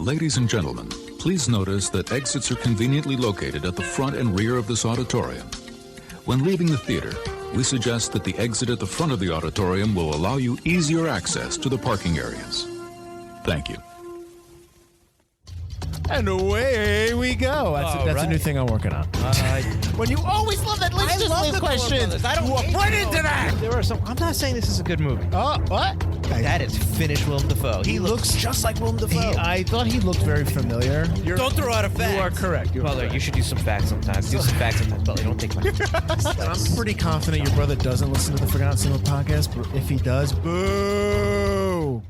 Ladies and gentlemen, please notice that exits are conveniently located at the front and rear of this auditorium. When leaving the theater, we suggest that the exit at the front of the auditorium will allow you easier access to the parking areas. Thank you. And away we go. That's a new thing I'm working on. When you always love that list, just leave questions. I don't walk right into that. There are some. I'm not saying this is a good movie. Oh, what? That is finished Willem Dafoe. He looks just like Willem Dafoe. I thought he looked very familiar. Don't throw out a fact. You are correct. Butler, you should use some facts sometimes. Butler, don't take my I'm pretty confident your brother doesn't listen to the Forgotten Cinema podcast, but if he does, boo.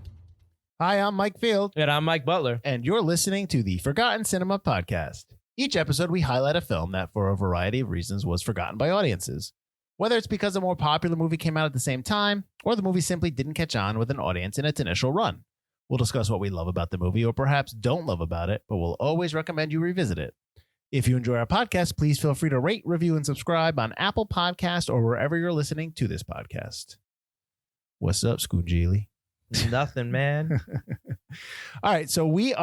Hi, I'm Mike Field. And I'm Mike Butler. And you're listening to the Forgotten Cinema podcast. Each episode, we highlight a film that, for a variety of reasons, was forgotten by audiences. Whether it's because a more popular movie came out at the same time, or the movie simply didn't catch on with an audience in its initial run. We'll discuss what we love about the movie, or perhaps don't love about it, but we'll always recommend you revisit it. If you enjoy our podcast, please feel free to rate, review, and subscribe on Apple Podcasts or wherever you're listening to this podcast. What's up, Scoongeely? Nothing, man. All right, so this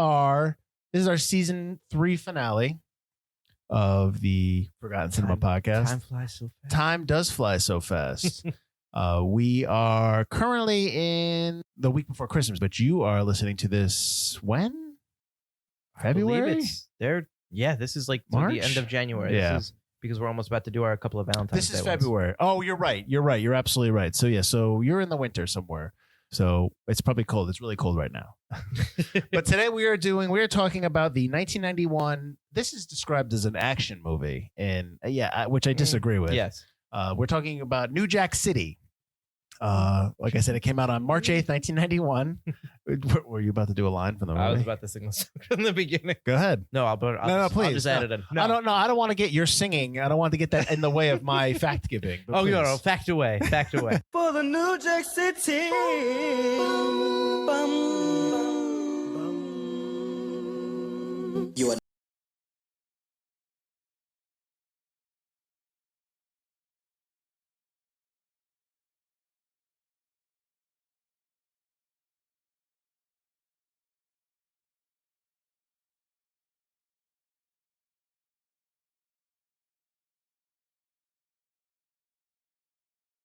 is our season 3 finale of the Forgotten Cinema podcast. Time flies so fast. Time does fly so fast. We are currently in the week before Christmas, but you are listening to this when? February? This is like March? the end of January. Yeah. This is because we're almost about to do our couple of Valentine's Day This is ones. February. Oh, you're right. You're absolutely right. So you're in the winter somewhere. So it's probably cold. It's really cold right now. But today we are talking about the 1991. This is described as an action movie, and which I disagree with. Yes. We're talking about New Jack City. Like I said, it came out on March 8th, 1991. Were you about to do a line from the movie? I was about to sing the song from the beginning. Go ahead. No, please. I'll just add it in. No. I don't want to get your singing. I don't want to get that in the way of my fact giving. Oh, no, fact away. For the New Jack City. You are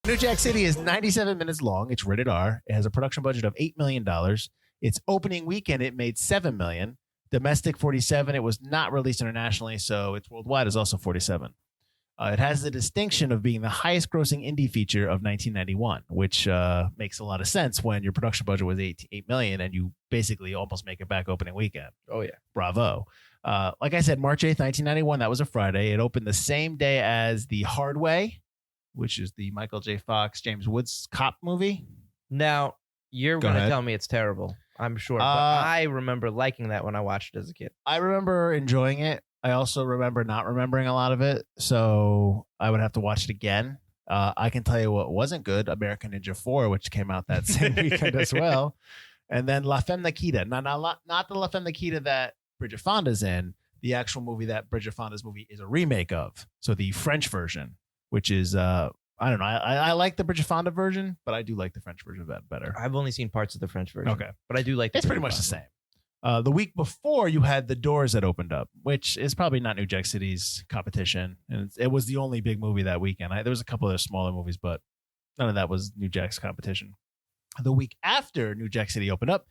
New Jack City is 97 minutes long. It's rated R. It has a production budget of $8 million. Its opening weekend, it made $7 million. Domestic, 47. It was not released internationally, so its worldwide is also 47. It has the distinction of being the highest grossing indie feature of 1991, which makes a lot of sense when your production budget was $8 million and you basically almost make it back opening weekend. Oh, yeah. Bravo. Like I said, March 8th, 1991, that was a Friday. It opened the same day as The Hard Way, which is the Michael J. Fox, James Woods cop movie. Now, you're going to tell me it's terrible, I'm sure. But I remember liking that when I watched it as a kid. I remember enjoying it. I also remember not remembering a lot of it, so I would have to watch it again. I can tell you what wasn't good, American Ninja 4, which came out that same weekend as well. And then La Femme Nikita. Not the La Femme Nikita that Bridget Fonda's in. The actual movie that Bridget Fonda's movie is a remake of. So the French version, which is, I don't know. I like the Bridget Fonda version, but I do like the French version better. I've only seen parts of the French version. Okay. But I do like it's pretty much the same. The week before, you had The Doors that opened up, which is probably not New Jack City's competition. And it was the only big movie that weekend. There was a couple of smaller movies, but none of that was New Jack's competition. The week after New Jack City opened up,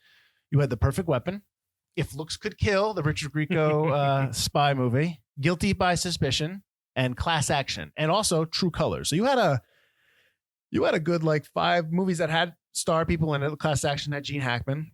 you had The Perfect Weapon, If Looks Could Kill, the Richard Grieco spy movie, Guilty by Suspicion, and Class Action, and also True Colors. So you had a good like 5 movies that had star people in it. Class Action had Gene Hackman.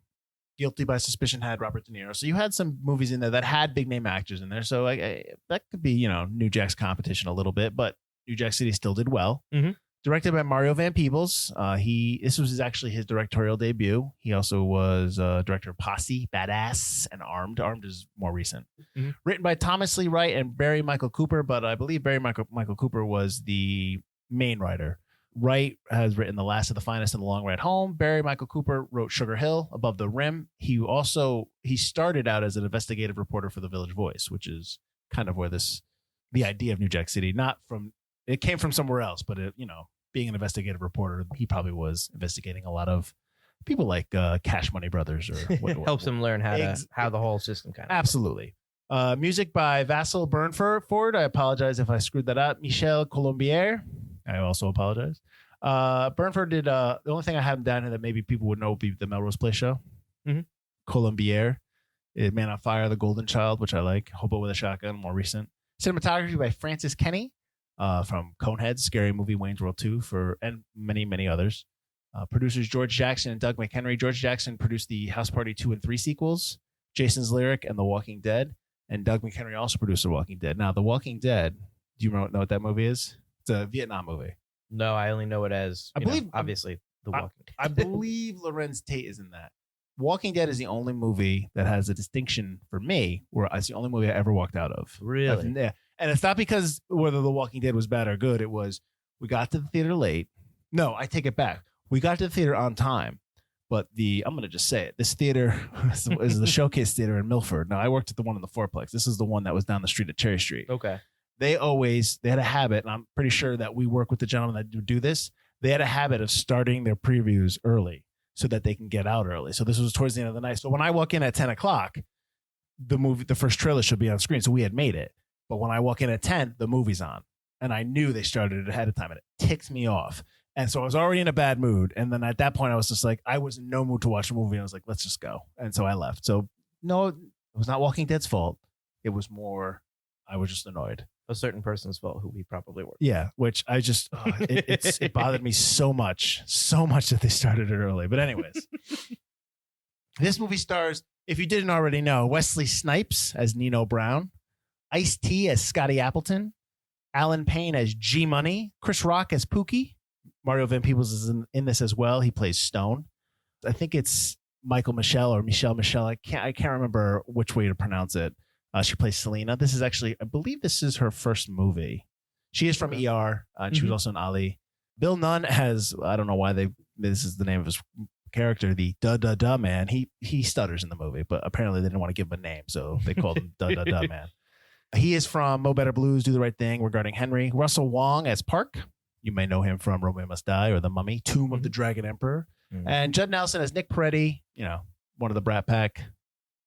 Guilty by Suspicion had Robert De Niro. So you had some movies in there that had big name actors in there. So that could be, New Jack's competition a little bit, but New Jack City still did well. Mm-hmm. Directed by Mario Van Peebles. This was actually his directorial debut. He also was director of Posse, Badass, and Armed. Armed is more recent. Mm-hmm. Written by Thomas Lee Wright and Barry Michael Cooper, but I believe Barry Michael Cooper was the main writer. Wright has written The Last of the Finest and The Long Ride Home. Barry Michael Cooper wrote Sugar Hill, Above the Rim. He started out as an investigative reporter for The Village Voice, which is kind of where the idea of New Jack City, it came from somewhere else, but being an investigative reporter, he probably was investigating a lot of people like Cash Money Brothers or helps him learn how the whole system kind of absolutely. Music by Vassal Burnford. I apologize if I screwed that up. Michel Colombier. I also apologize. Burnford did the only thing I have down here that maybe people would know would be the Melrose Place show. Mm-hmm. Colombier, Man on Fire, The Golden Child, which I like. Hobo with a Shotgun, more recent. Cinematography by Francis Kenny from Coneheads, Scary Movie, Wayne's World 2, and many, many others. Producers George Jackson and Doug McHenry. George Jackson produced the House Party 2 and 3 sequels, Jason's Lyric, and The Walking Dead. And Doug McHenry also produced The Walking Dead. Now, The Walking Dead, do you know what that movie is? It's a Vietnam movie. No, I only know it as, obviously, The Walking Dead. I believe Lorenz Tate is in that. Walking Dead is the only movie that has a distinction for me where it's the only movie I ever walked out of. Really? Yeah. And it's not because whether The Walking Dead was bad or good. It was, we got to the theater late. No, I take it back. We got to the theater on time. But I'm going to just say it. This theater is the Showcase Theater in Milford. Now, I worked at the one in the Fourplex. This is the one that was down the street at Cherry Street. Okay. They had a habit, and I'm pretty sure that we work with the gentlemen that do this. They had a habit of starting their previews early so that they can get out early. So this was towards the end of the night. So when I walk in at 10 o'clock, the first trailer should be on screen. So we had made it. But when I walk in at 10, the movie's on. And I knew they started it ahead of time, and it ticked me off. And so I was already in a bad mood. And then at that point, I was just like, I was in no mood to watch a movie. And I was like, let's just go. And so I left. So no, it was not Walking Dead's fault. It was more, I was just annoyed. A certain person's fault who we probably were. Yeah, which I just, it bothered me so much that they started it early. But anyways, this movie stars, if you didn't already know, Wesley Snipes as Nino Brown, Ice-T as Scotty Appleton, Alan Payne as G-Money, Chris Rock as Pookey. Mario Van Peebles is in this as well. He plays Stone. I think it's Michael Michelle or Michelle. I can't remember which way to pronounce it. She plays Selena. This is actually, I believe this is her first movie. She is from ER. And she was also in Ali. Bill Nunn has, I don't know why this is the name of his character, the da man. He stutters in the movie, but apparently they didn't want to give him a name, so they called him da man. He is from Mo Better Blues, Do the Right Thing, Regarding Henry. Russell Wong as Park. You may know him from Romeo Must Die or The Mummy, Tomb of the Dragon Emperor. And Judd Nelson as Nick Peretti, one of the Brat Pack,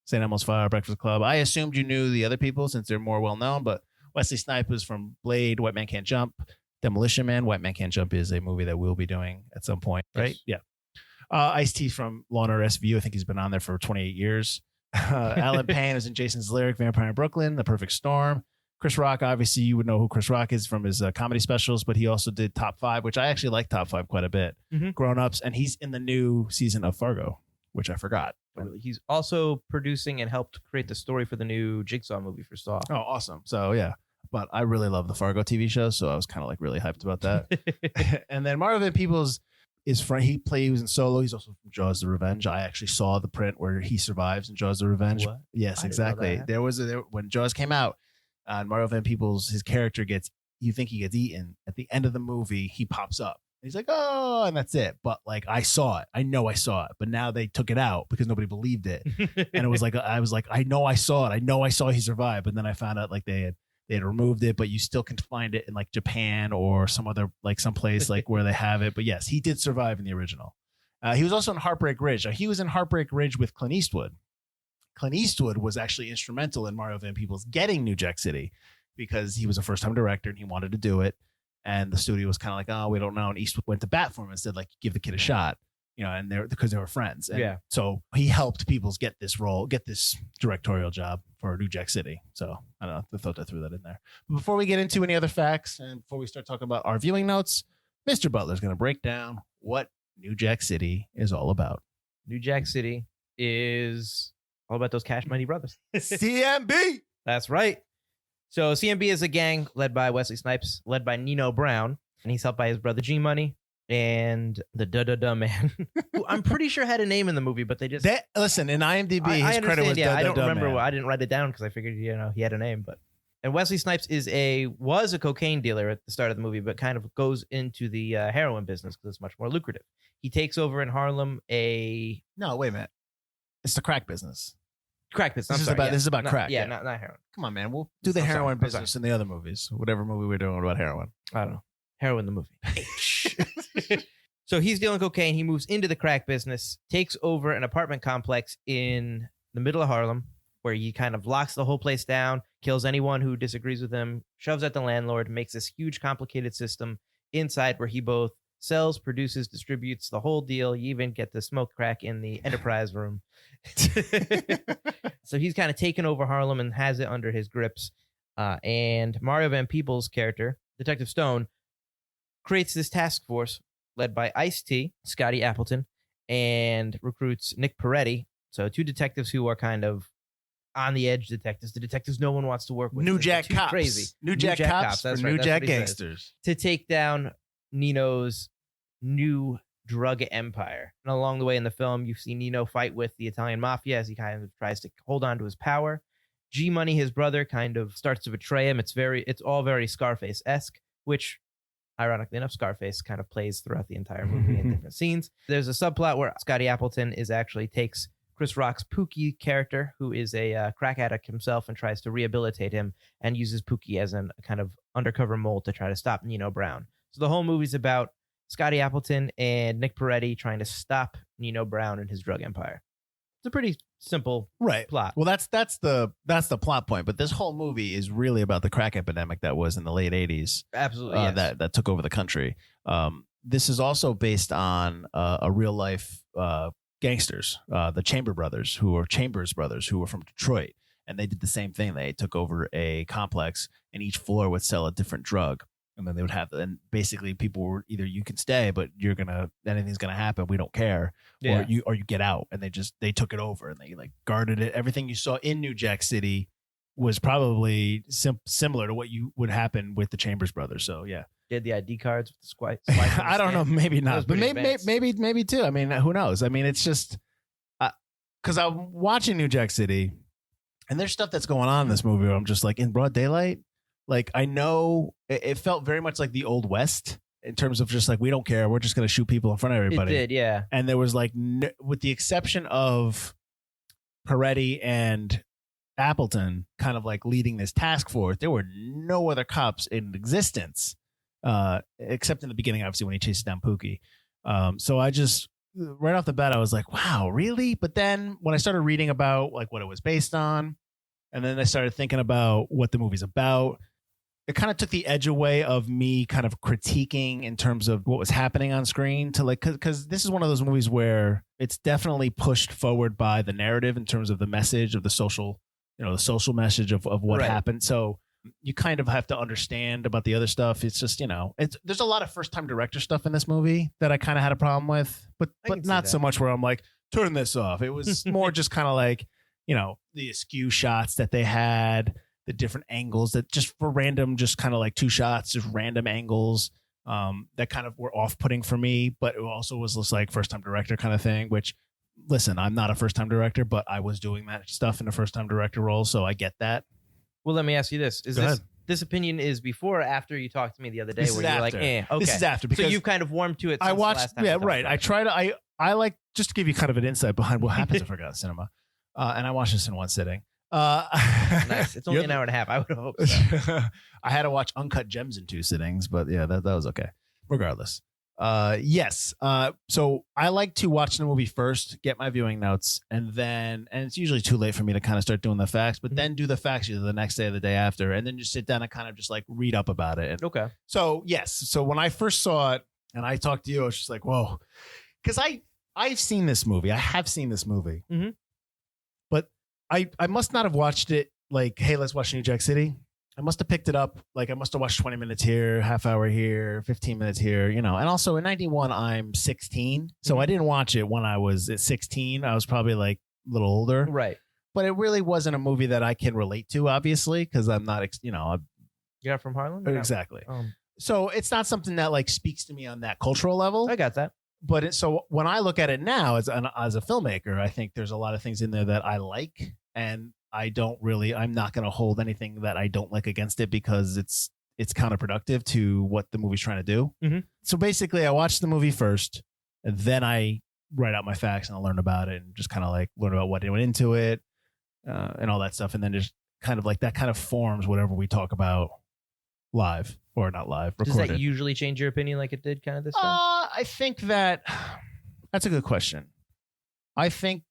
St. Elmo's Fire, Breakfast Club. I assumed you knew the other people since they're more well-known, but Wesley Snipes is from Blade, White Man Can't Jump, Demolition Man. White Man Can't Jump is a movie that we'll be doing at some point, right? Yes. Yeah. Ice-T from Law & Order SVU. I think he's been on there for 28 years. Alan Payne is in Jason's Lyric, Vampire in Brooklyn, The Perfect Storm. Chris Rock, obviously, you would know who Chris Rock is from his comedy specials, but he also did Top 5, which I actually like Top 5 quite a bit. Grown Ups, and he's in the new season of Fargo, which I forgot. He's also producing and helped create the story for the new Jigsaw movie for Saw. Oh, awesome. So, yeah. But I really love the Fargo TV show, so I was kind of like really hyped about that. And then Mario Van Peebles he was in Solo. He's also from Jaws the Revenge. I actually saw the print where he survives in Jaws the Revenge. What? Yes, exactly. There was when Jaws came out, and Mario Van Peebles, his character you think he gets eaten. At the end of the movie, he pops up. He's like, oh, and that's it. But like, I saw it. I know I saw it. But now they took it out because nobody believed it. And it was like, I was like, I know I saw it. I know I saw he survived. But then I found out like they had removed it, but you still can find it in like Japan or some other, like someplace like where they have it. But yes, he did survive in the original. He was also in Heartbreak Ridge. He was in Heartbreak Ridge with Clint Eastwood. Clint Eastwood was actually instrumental in Mario Van Peebles getting New Jack City because he was a first-time director and he wanted to do it. And the studio was kind of like, oh, we don't know. And Eastwood went to bat for him and said, like, give the kid a shot, and because they were friends. And yeah. So he helped Peebles get this directorial job for New Jack City. So I don't know. I thought I threw that in there. But before we get into any other facts and before we start talking about our viewing notes, Mr. Butler's going to break down what New Jack City is all about. New Jack City is all about those Cash Money Brothers. CMB. That's right. So CMB is a gang led by Wesley Snipes, led by Nino Brown, and he's helped by his brother G-Money and the da man, who I'm pretty sure had a name in the movie, but they just listen in IMDb. His credit was I don't remember. Man. I didn't write it down because I figured he had a name. And Wesley Snipes was a cocaine dealer at the start of the movie, but kind of goes into the heroin business because it's much more lucrative. He takes over in Harlem No, wait a minute. It's the crack business. Crack business. This is about crack. Yeah, not heroin. Come on, man. We'll do the heroin business in the other movies. Whatever movie we're doing about heroin. I don't know. Heroin the movie. So he's dealing cocaine. He moves into the crack business, takes over an apartment complex in the middle of Harlem, where he kind of locks the whole place down, kills anyone who disagrees with him, shoves at the landlord, makes this huge complicated system inside where he both sells, produces, distributes the whole deal. You even get to smoke crack in the enterprise room. So he's kind of taken over Harlem and has it under his grips. And Mario Van Peebles' character, Detective Stone, creates this task force led by Ice-T, Scotty Appleton, and recruits Nick Peretti. So two detectives who are kind of on the edge detectives. The detectives no one wants to work with. New Jack Too cops. Crazy. New Jack cops That's for right. New That's Jack what he says. gangsters. To take down Nino's new drug empire. And along the way in the film, you see Nino fight with the Italian mafia as he kind of tries to hold on to his power. G-Money, his brother, kind of starts to betray him. It's all very Scarface-esque, which, ironically enough, Scarface kind of plays throughout the entire movie in different scenes. There's a subplot where Scotty Appleton takes Chris Rock's Pookey character, who is a crack addict himself, and tries to rehabilitate him and uses Pookey as a kind of undercover mole to try to stop Nino Brown. So the whole movie's about Scotty Appleton and Nick Peretti trying to stop Nino Brown and his drug empire. It's a pretty simple plot. Well, that's the plot point. But this whole movie is really about the crack epidemic that was in the late 80s. Absolutely, yes. That took over the country. This is also based on a real life gangsters, the Chambers brothers, who were from Detroit, and they did the same thing. They took over a complex, and each floor would sell a different drug. And then they would have, and basically people were either you can stay, but anything's gonna happen. We don't care, or you get out. And they took it over and they like guarded it. Everything you saw in New Jack City was probably similar to what you would happen with the Chambers brothers. So yeah, did the ID cards with the swipe. I don't know, maybe not, but advanced. maybe too. I mean, who knows? I mean, it's just because I'm watching New Jack City, and there's stuff that's going on in this movie where I'm just like in broad daylight. Like, I know it felt very much like the Old West in terms of just like, we don't care. We're just going to shoot people in front of everybody. It did, yeah. And there was like, with the exception of Peretti and Appleton kind of like leading this task force, there were no other cops in existence, except in the beginning, obviously, when he chases down Pookey. So I just, right off the bat, I was like, wow, really? But then when I started reading about like what it was based on, and then I started thinking about what the movie's about, it kind of took the edge away of me kind of critiquing in terms of what was happening on screen to like, because this is one of those movies where it's definitely pushed forward by the narrative in terms of the message of the social message of what happened. So you kind of have to understand about the other stuff. It's just, there's a lot of first time director stuff in this movie that I kind of had a problem with, but not so much where I'm like, turn this off. It was more just kind of like, the askew shots that they had, the different angles that just for random, just kind of like two shots, just random angles that kind of were off-putting for me. But it also was just like first-time director kind of thing, which, listen, I'm not a first-time director, but I was doing that stuff in a first-time director role, so I get that. Well, let me ask you this. This opinion is before or after you talked to me the other day where you're like, okay. This is after. Because so you've kind of warmed to it since I watched, the last time. yeah, right. I like, just to give you kind of an insight behind what happens in Forgotten Cinema. And I watched this in one sitting. Nice. It's only an hour and a half. I would hope so. I had to watch Uncut Gems in 2 sittings, but yeah, that was okay. Regardless. Yes. So I like to watch the movie first, get my viewing notes, and it's usually too late for me to kind of start doing the facts, but then do the facts either the next day or the day after, and then just sit down and kind of just like read up about it. And okay. So yes. So when I first saw it and I talked to you, I was just like, whoa. Because I've seen this movie. I have seen this movie. Mm-hmm. But I must not have watched it like, hey, let's watch New Jack City. I must have picked it up. Like, I must have watched 20 minutes here, half hour here, 15 minutes here, And also in 91, I'm 16. So I didn't watch it when I was at 16. I was probably like a little older. Right. But it really wasn't a movie that I can relate to, obviously, because I'm not, You're not from Harlem? Exactly. So it's not something that like speaks to me on that cultural level. I got that. But so when I look at it now as a filmmaker, I think there's a lot of things in there that I like, and I'm not going to hold anything that I don't like against it because it's counterproductive to what the movie's trying to do. Mm-hmm. So basically I watched the movie first, and then I write out my facts and I learn about it and just kind of like learn about what went into it and all that stuff. And then just kind of like that kind of forms whatever we talk about live or not live. Does Recorded. that usually change your opinion like it did kind of this time? I think that's a good question. I think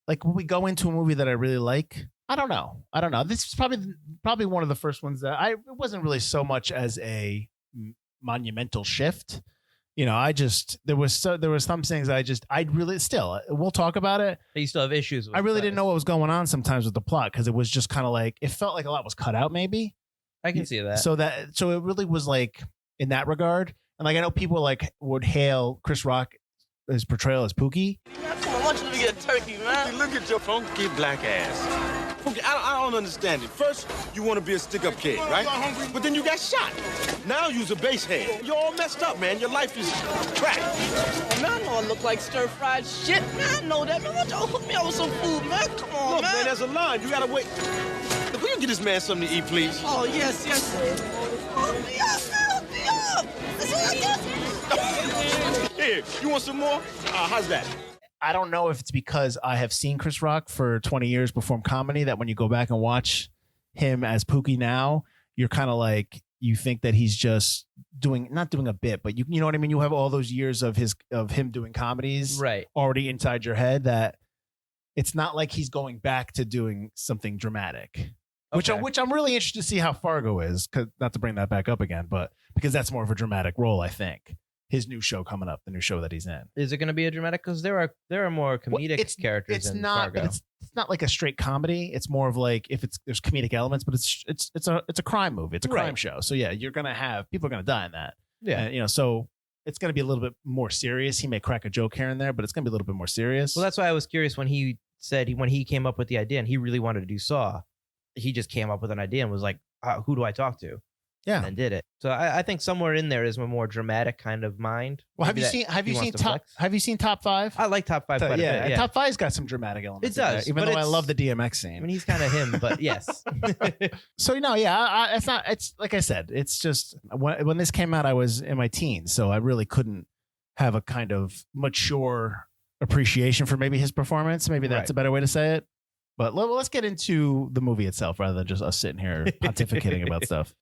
like when we go into a movie that I really like, I don't know. This is probably one of the first ones that it wasn't really so much as a monumental shift. You know, there was some things I really still, we'll talk about it. But you still have issues with I really didn't know what was going on sometimes with the plot because it was just kind of like, it felt like a lot was cut out maybe. I can see that. So it really was like in that regard. And like, I know people like would hail Chris Rock, his portrayal as Pookey. I want you to get a turkey, man. Look at your funky black ass. Funky, I don't understand it. First, you want to be a stick-up kid, right? But then you got shot. Now you's a base head. You're all messed up, man. Your life is trash. Oh, man, I know I look like stir-fried shit. Man, I know that. Man, why don't y'all hook me up with some food, man? Come on, Look, man, there's a line. You gotta wait. Look, will you get this man something to eat, please? Oh, yes, sir. Hook me up, man. Hook me up. That's all I get. Here, you want some more? How's that? I don't know if it's because I have seen Chris Rock for 20 years perform comedy that when you go back and watch him as Pookey now, you're kind of like, you think that he's just not doing a bit, but you know what I mean? You have all those years of him doing comedies right already inside your head that it's not like he's going back to doing something dramatic, which I'm really interested to see how Fargo is, 'cause not to bring that back up again, but because that's more of a dramatic role, I think. His new show coming up, the new show that he's in. Is it going to be a dramatic? Because there are more comedic characters. It's in not. Fargo. But it's not like a straight comedy. It's more of like there's comedic elements, but it's a crime movie. It's a crime show. So yeah, you're gonna have people are gonna die in that. Yeah, and, so it's gonna be a little bit more serious. He may crack a joke here and there, but it's gonna be a little bit more serious. Well, that's why I was curious when he said when he came up with the idea and he really wanted to do Saw, he just came up with an idea and was like, "Who do I talk to?" Yeah, and did it. So I think somewhere in there is a more dramatic kind of mind. Well, have you seen Top 5? I like Top 5 quite a bit. Yeah. Top 5's got some dramatic elements. It does, even though I love the DMX scene. I mean, he's kind of him, but yes. So it's not. It's like I said. It's just when this came out, I was in my teens, so I really couldn't have a kind of mature appreciation for maybe his performance. Maybe that's a better way to say it. But let's get into the movie itself rather than just us sitting here pontificating about stuff.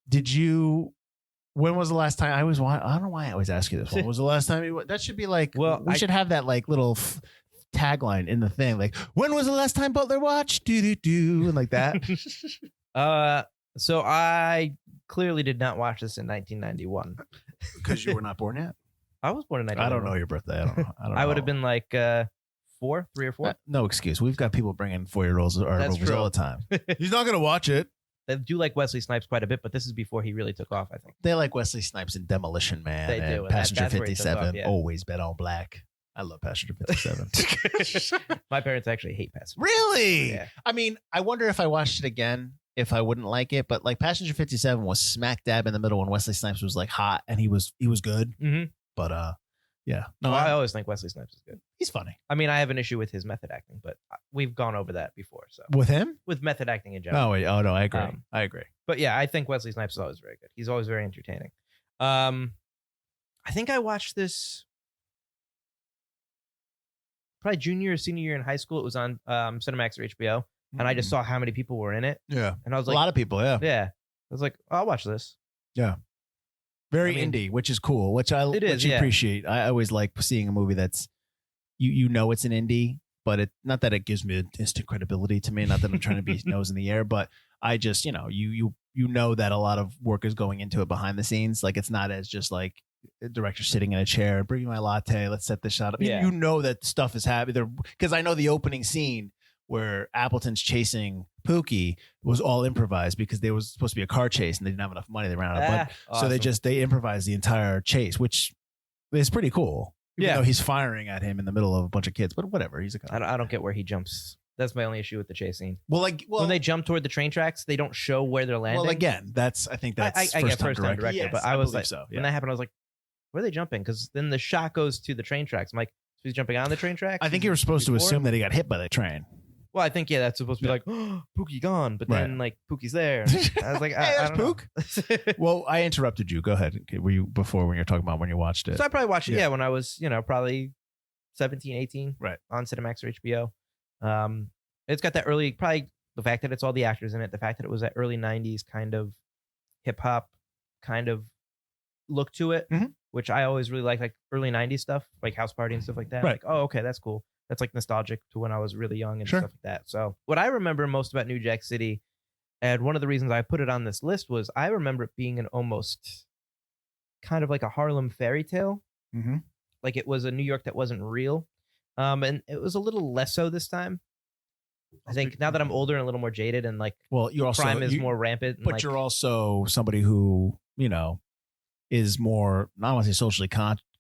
When was the last time I don't know why I always ask you this. When was the last time that should be like, we should have that like little tagline in the thing. Like, when was the last time Butler watched? And like that. So I clearly did not watch this in 1991. Because you were not born yet? I was born in 1991. I don't know your birthday. I don't know. I would have been like 3 or 4. No excuse. We've got people bringing 4-year-olds or movies all the time. He's not going to watch it. They do like Wesley Snipes quite a bit, but this is before he really took off, I think. They like Wesley Snipes in Demolition Man. They and do. Passenger That's 57. off, yeah. Always bet on black. I love Passenger 57. My parents actually hate Passenger. Really? Yeah. I mean, I wonder if I watched it again, if I wouldn't like it. But like Passenger 57 was smack dab in the middle when Wesley Snipes was like hot and he was good. Mm-hmm. But yeah. No, I always think Wesley Snipes is good. He's funny. I mean, I have an issue with his method acting, but we've gone over that before. So with him? With method acting in general. Oh, wait. Oh, no, I agree. I agree. But yeah, I think Wesley Snipes is always very good. He's always very entertaining. I think I watched this probably junior or senior year in high school. It was on Cinemax or HBO, and I just saw how many people were in it. Yeah. And I was like, a lot of people, yeah. Yeah. I was like, I'll watch this. Yeah. Very indie, which is cool, which I appreciate. I always like seeing a movie that's, you know it's an indie, but not that it gives me instant credibility to me. Not that I'm trying to be nose in the air, but I just, you know that a lot of work is going into it behind the scenes. Like it's not as just like a director sitting in a chair, bring my latte, let's set this shot up. Yeah. You know that stuff is happening there because I know the opening scene where Appleton's chasing Pookey was all improvised because there was supposed to be a car chase and they didn't have enough money. They ran out of budget. Awesome. So they improvised the entire chase, which is pretty cool. Even though he's firing at him in the middle of a bunch of kids, but whatever. He's I don't get where he jumps. That's my only issue with the chase scene. Well, when they jump toward the train tracks, they don't show where they're landing. Well, again, I think that's I get first time director, yes, but I was like, so, when that happened, I was like, where are they jumping? Because then the shot goes to the train tracks. I'm like, so he's jumping on the train tracks? I think you were supposed to assume that he got hit by the train. Well, I think, that's supposed to be like, oh, Pookie gone. But then, like, Pookie's there. I was like, hey, I don't Pook. Well, I interrupted you. Go ahead. Were you before when you were talking about when you watched it? So I probably watched it, when I was, probably 17, 18. Right. On Cinemax or HBO. It's got that early, probably the fact that it's all the actors in it, the fact that it was that early 90s kind of hip-hop kind of look to it, Mhm. which I always really like early 90s stuff, like House Party and stuff like that. Right. Like, oh, okay, that's cool. That's like nostalgic to when I was really young and Sure. stuff like that. So what I remember most about New Jack City, and one of the reasons I put it on this list, was I remember it being an almost kind of like a Harlem fairy tale. Mm-hmm. Like it was a New York that wasn't real. And it was a little less so this time. I think now that I'm older and a little more jaded and like Well, you're also crime is more rampant. And but like, you're also somebody who is more, not want to say socially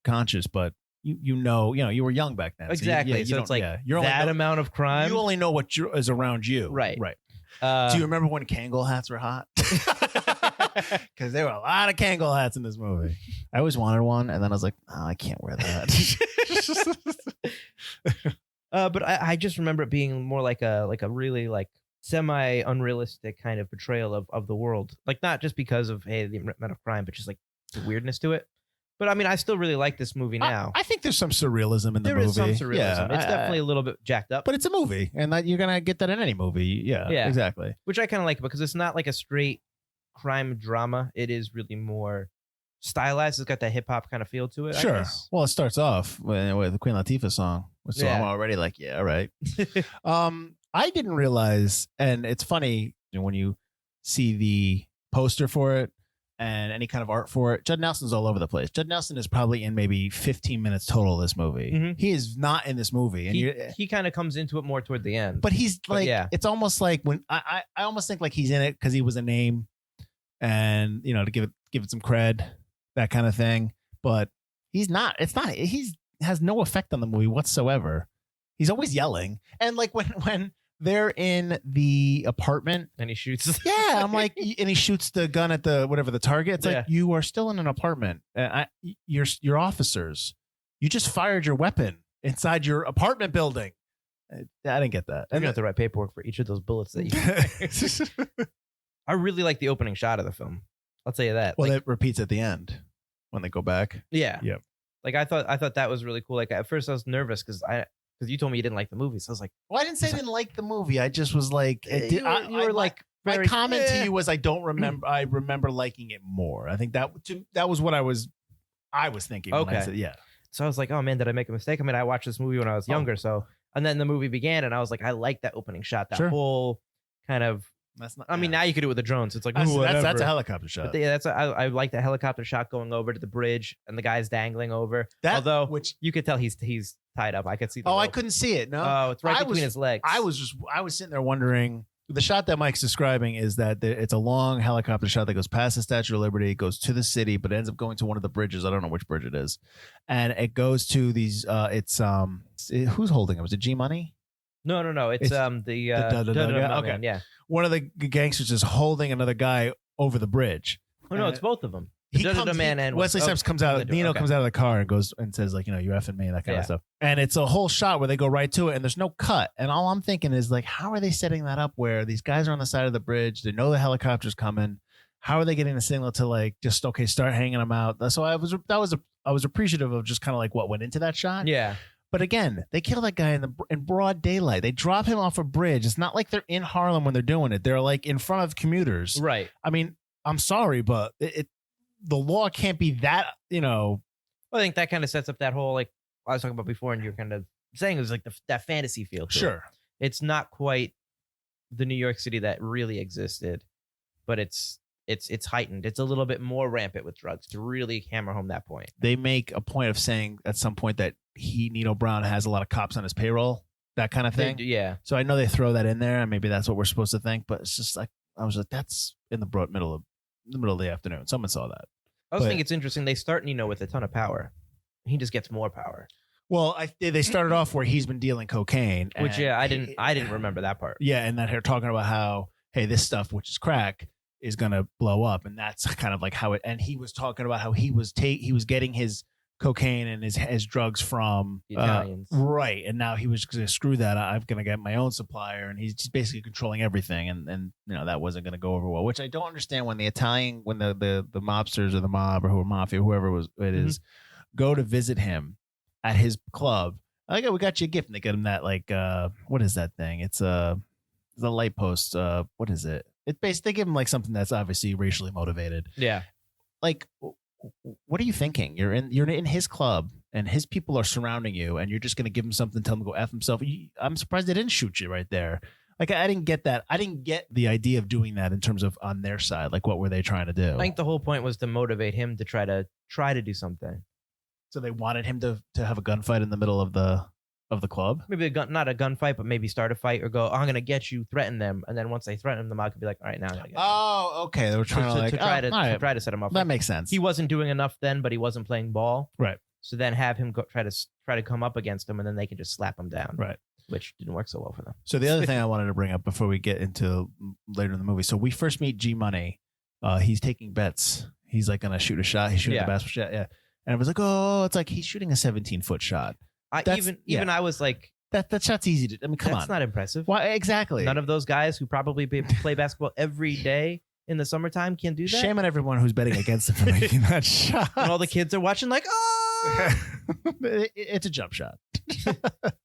conscious, but you were young back then. exactly. So, it's like you're that only amount of crime. you only know what is around you. Right. Right. Do you remember when Kangol hats were hot? Because there were a lot of Kangol hats in this movie. I always wanted one, and then I was like, oh, I can't wear that. But I just remember it being more like a really like semi unrealistic kind of portrayal of the world. Like not just because of the amount of crime, but just like the weirdness to it. But I mean, I still really like this movie now. I think there's some surrealism in the movie. There is some surrealism. Yeah, It's definitely a little bit jacked up, but it's a movie, and that you're gonna get that in any movie. Yeah, exactly. which I kind of like because it's not like a straight crime drama. It is really more stylized. It's got that hip hop kind of feel to it. I Sure. guess. Well, it starts off with the Queen Latifah song, so Yeah. I'm already like, yeah, all right. I didn't realize, and it's funny when you see the poster for it and any kind of art for it. Judd Nelson's all over the place. Judd Nelson is probably in maybe 15 minutes total of this movie. Mhm. He is not in this movie, and He kind of comes into it more toward the end. but he's like, yeah. it's almost like when I almost think like he's in it because he was a name, and to give it some cred, that kind of thing. But he's not. It's not. He's has no effect on the movie whatsoever. He's always yelling, and like when they're in the apartment, and he shoots. yeah, I'm like, and he shoots the gun at the target. It's Yeah. like, you are still in an apartment. You're officers. You just fired your weapon inside your apartment building. I didn't get that. You're gonna have to write paperwork for each of those bullets that you. I really like the opening shot of the film. I'll tell you that. Well, Like, it repeats at the end when they go back. yeah. Yep. Like I thought that was really cool. Like at first I was nervous because you told me you didn't like the movie, so I was like, Well, I didn't say I didn't like the movie. I just was like, you were like, my very- comment to eh. you was I don't remember. I remember liking it more. I think that was what I was thinking. When I Okay. said, yeah. So I was like, oh man, did I make a mistake? I mean, I watched this movie when I was younger, so and then the movie began, and I was like, I like that opening shot, that Sure. whole kind of. That's not. I mean, now you could do it with the drones. It's like, that's, ooh, that's whatever. a helicopter shot. But yeah, I like the helicopter shot going over to the bridge and the guy's dangling over. That- Although which- you could tell he's tied up. I could see. The I rope. couldn't see it. No. Oh, it's right I between was- his legs. I was sitting there wondering. The shot that Mike's describing is that it's a long helicopter shot that goes past the Statue of Liberty, goes to the city, but ends up going to one of the bridges. I don't know which bridge it is, and it goes to these. Who's holding him? Was it G Money? No. It's the okay. man, yeah. One of the gangsters is holding another guy over the bridge. Oh no, it's both of them. The man and Wesley Snipes comes out. Nino comes out of the car and goes and says like, you're effing me, that kind of stuff. And it's a whole shot where they go right to it, and there's no cut. And all I'm thinking is like, how are they setting that up? Where these guys are on the side of the bridge, they know the helicopter's coming. How are they getting the signal to like just start hanging them out? So I was appreciative of just kind of like what went into that shot. Yeah. But again, they kill that guy in broad daylight. They drop him off a bridge. It's not like they're in Harlem when they're doing it. They're like in front of commuters. Right. I mean, I'm sorry, but the law can't be that, Well, I think that kind of sets up that whole like I was talking about before, and you're kind of saying it was like that fantasy feel. To Sure. it. It's not quite the New York City that really existed, but it's heightened. It's a little bit more rampant with drugs to really hammer home that point. They make a point of saying at some point that Nino Brown has a lot of cops on his payroll, that kind of thing. Yeah. So I know they throw that in there, and maybe that's what we're supposed to think. But it's just like I was like, that's in the middle of the afternoon. Someone saw that. I also think it's interesting. They start Nino with a ton of power. He just gets more power. Well, they started off where he's been dealing cocaine, Which and I didn't remember that part. Yeah, and that they're talking about how, hey, this stuff, which is crack, is gonna blow up, and that's kind of like how it. And he was talking about how he was getting his cocaine and his drugs from The Italians. right? And now he was gonna screw that. I'm gonna get my own supplier, and he's just basically controlling everything. And that wasn't gonna go over well. Which I don't understand when the mobsters or the mob or mafia, whoever it is, go to visit him at his club. Like, we got you a gift, and they get him that like what is that thing? It's the light post. What is it? It basically they give him like something that's obviously racially motivated. Yeah. like, what are you thinking? You're in his club and his people are surrounding you, and you're just going to give him something, tell him to go F himself. I'm surprised they didn't shoot you right there. Like, I didn't get that. I didn't get the idea of doing that in terms of on their side. Like, what were they trying to do? I think the whole point was to motivate him to try to do something. So they wanted him to have a gunfight in the middle of the club? Maybe not a gunfight, but maybe start a fight or go, I'm going to get you, threaten them. And then once they threaten them, I could be like, all right, now I'm going to get you. Oh, okay. They were trying to try to set him up. That makes sense. He wasn't doing enough then, but he wasn't playing ball. Right. So then have him try to come up against him, and then they can just slap him down. Right. Which didn't work so well for them. So the other thing I wanted to bring up before we get into later in the movie. So we first meet G Money. He's taking bets. He's like going to shoot a shot. He's shooting a basketball shot. Yeah. And I was like, oh, it's like he's shooting a 17-foot shot. Even I was like, that shot's easy to. I mean, come on. That's not impressive. Why exactly? None of those guys who probably play basketball every day in the summertime can do that. Shame on everyone who's betting against him for making that shot. And all the kids are watching like, oh, it's a jump shot.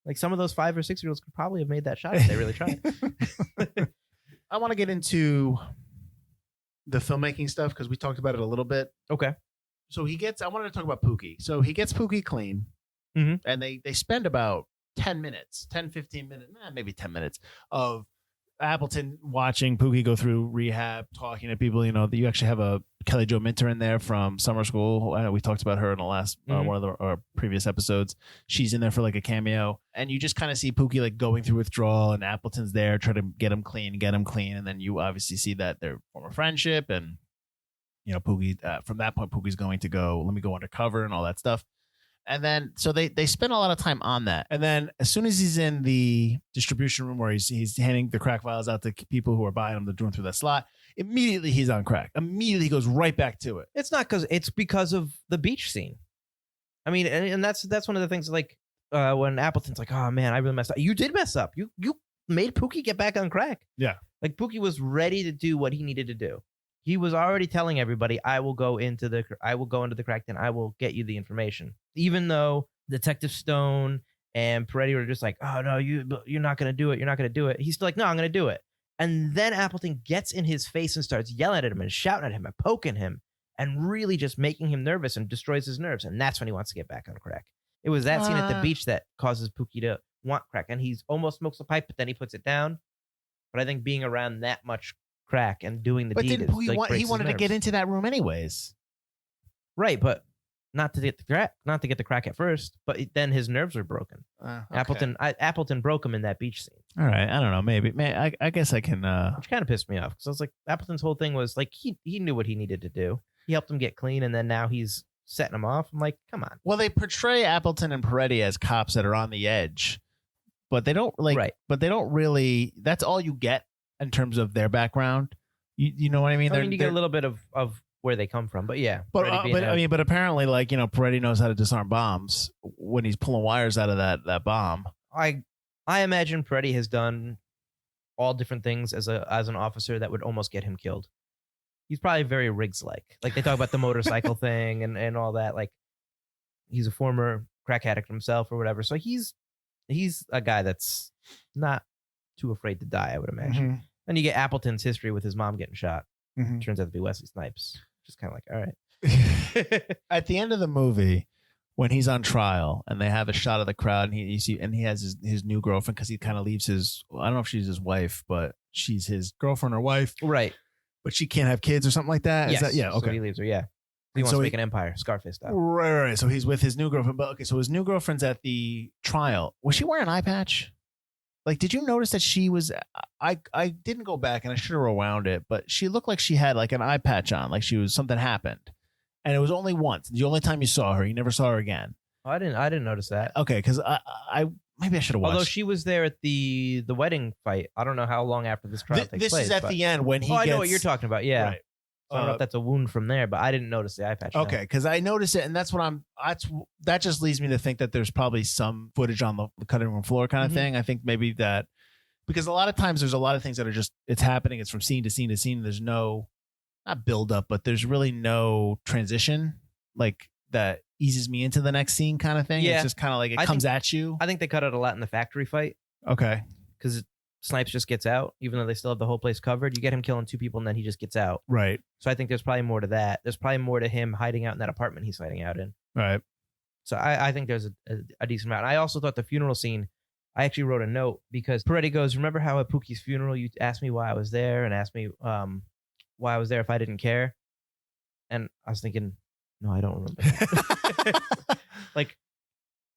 Like some of those 5 or 6 year olds could probably have made that shot if they really tried. I want to get into the filmmaking stuff because we talked about it a little bit. Okay. So I wanted to talk about Pookey. So he gets Pookey clean, and they spend about 10 minutes, 10, 15 minutes, maybe 10 minutes of Appleton watching Pookey go through rehab, talking to people. You know, you actually have a Kelly Jo Minter in there from Summer School. We talked about her in the last one of our previous episodes. She's in there for like a cameo, and you just kind of see Pookey like going through withdrawal, and Appleton's there trying to get him clean, and then you obviously see that their former friendship, and you know, Pookey from that point, Pookey's going to go, let me go undercover and all that stuff. And then, so they spend a lot of time on that. And then as soon as he's in the distribution room where he's handing the crack vials out to people who are buying them, they're doing through that slot, immediately he's on crack. Immediately he goes right back to it. It's because of the beach scene. I mean, and that's one of the things like when Appleton's like, oh man, I really messed up. You did mess up. You made Pookey get back on crack. Yeah. Like Pookey was ready to do what he needed to do. He was already telling everybody, I will go into the crack den. I will get you the information. Even though Detective Stone and Peretti were just like, oh, no, you're not going to do it. You're not going to do it. He's still like, no, I'm going to do it. And then Appleton gets in his face and starts yelling at him and shouting at him and poking him and really just making him nervous and destroys his nerves. And that's when he wants to get back on crack. It was that scene at the beach that causes Pookey to want crack. And he almost smokes a pipe, but then he puts it down. But I think being around that much crack and doing the deed is like he wanted to get into that room anyways, right? But not to get the crack at first. But then his nerves were broken. Okay. Appleton broke him in that beach scene. All right, I don't know. Maybe I guess I can. Which kind of pissed me off because I was like, Appleton's whole thing was like he knew what he needed to do. He helped him get clean, and then now he's setting him off. I'm like, come on. Well, they portray Appleton and Peretti as cops that are on the edge, but they don't like. Right. But they don't really. That's all you get in terms of their background. You know what I mean? You get a little bit of where they come from, but yeah. But apparently, like, you know, Peretti knows how to disarm bombs when he's pulling wires out of that bomb. I imagine Peretti has done all different things as an officer that would almost get him killed. He's probably very Riggs-like. Like they talk about the motorcycle thing and all that. Like he's a former crack addict himself or whatever. So he's a guy that's not too afraid to die, I would imagine. Mm-hmm. Then you get Appleton's history with his mom getting shot. Mm-hmm. Turns out to be Wesley Snipes. Just kind of like, all right. At the end of the movie, when he's on trial and they have a shot of the crowd and he has his new girlfriend because he kind of leaves I don't know if she's his wife, but she's his girlfriend or wife. Right. But she can't have kids or something like that. Yes. Is that, yeah. Okay. So he leaves her. Yeah. He wants to make an empire, Scarface style. Right. So he's with his new girlfriend. But okay, so his new girlfriend's at the trial. Was she wearing an eye patch? Like, did you notice that she was? I didn't go back and I should have rewound it, but she looked like she had like an eye patch on, like something happened, and it was only once. The only time you saw her, you never saw her again. Oh, I didn't notice that. Okay, because I maybe I should have watched. Although she was there at the wedding fight. I don't know how long after this trial takes place. This is at the end when he. I know what you're talking about. Yeah. Right. So I don't know if that's a wound from there, but I didn't notice the eye patch. Okay, because I noticed it, and that's what that just leads me to think that there's probably some footage on the cutting room floor kind of thing. I think maybe that. Because a lot of times there's a lot of things that are just, it's happening. It's from scene to scene to scene. There's no, not build up, but there's really no transition like that eases me into the next scene kind of thing. Yeah. It's just kind of like it comes at you. I think they cut out a lot in the factory fight. Okay. Because Snipes just gets out, even though they still have the whole place covered. You get him killing 2 people, and then he just gets out. Right. So I think there's probably more to that. There's probably more to him hiding out in that apartment he's hiding out in. Right. So I think there's a decent amount. I also thought the funeral scene, I actually wrote a note because Peretti goes, remember how at Pookey's funeral you asked me why I was there and asked me why I was there if I didn't care? And I was thinking, no, I don't remember that. Like,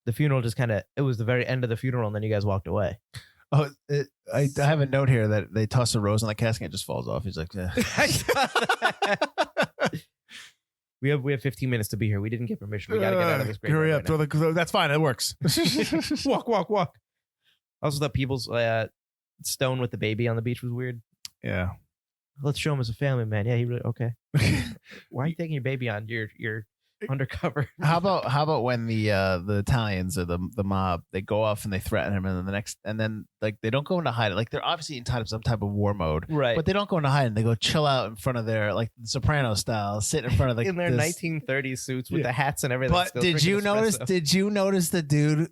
the funeral just kind of, it was the very end of the funeral, and then you guys walked away. Oh, I have a note here that they toss a rose on the casket, it just falls off. He's like, yeah. We have 15 minutes to be here. We didn't get permission. We got to get out of this. Hurry up. That's fine. It works. Walk. Also, the Peebles stone with the baby on the beach was weird. Yeah. Let's show him as a family man. Yeah, he really okay. Why are you taking your baby on? You're undercover. How about when the Italians or the mob, they go off and they threaten him, and then like they don't go into hiding. Like they're obviously in some type of war mode, right? But they don't go into hiding. They go chill out in front of their, like, Soprano style, sit in front of in their 1930s suits with the hats and everything. But did you notice the dude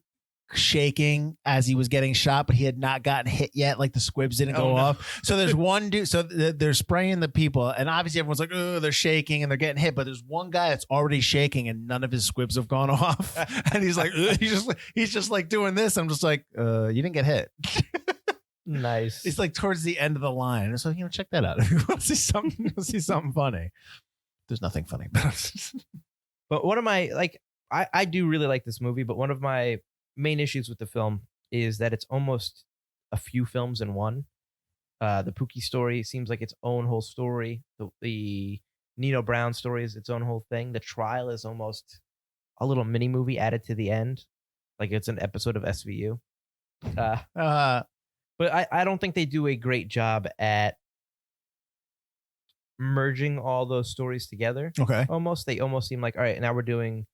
shaking as he was getting shot, but he had not gotten hit yet? Like the squibs didn't go off. So there's one dude. So they're spraying the people, and obviously everyone's like, oh, they're shaking and they're getting hit. But there's one guy that's already shaking, and none of his squibs have gone off. And he's like, he's just like doing this. I'm just like, you didn't get hit. Nice. It's like towards the end of the line. So check that out if you want to see something funny. There's nothing funny about it. But one of my I do really like this movie, but one of my main issues with the film is that it's almost a few films in one. The Pookey story seems like its own whole story. The Nino Brown story is its own whole thing. The trial is almost a little mini movie added to the end, like it's an episode of SVU. But I don't think they do a great job at merging all those stories together. Okay. They almost seem like, all right, now we're doing.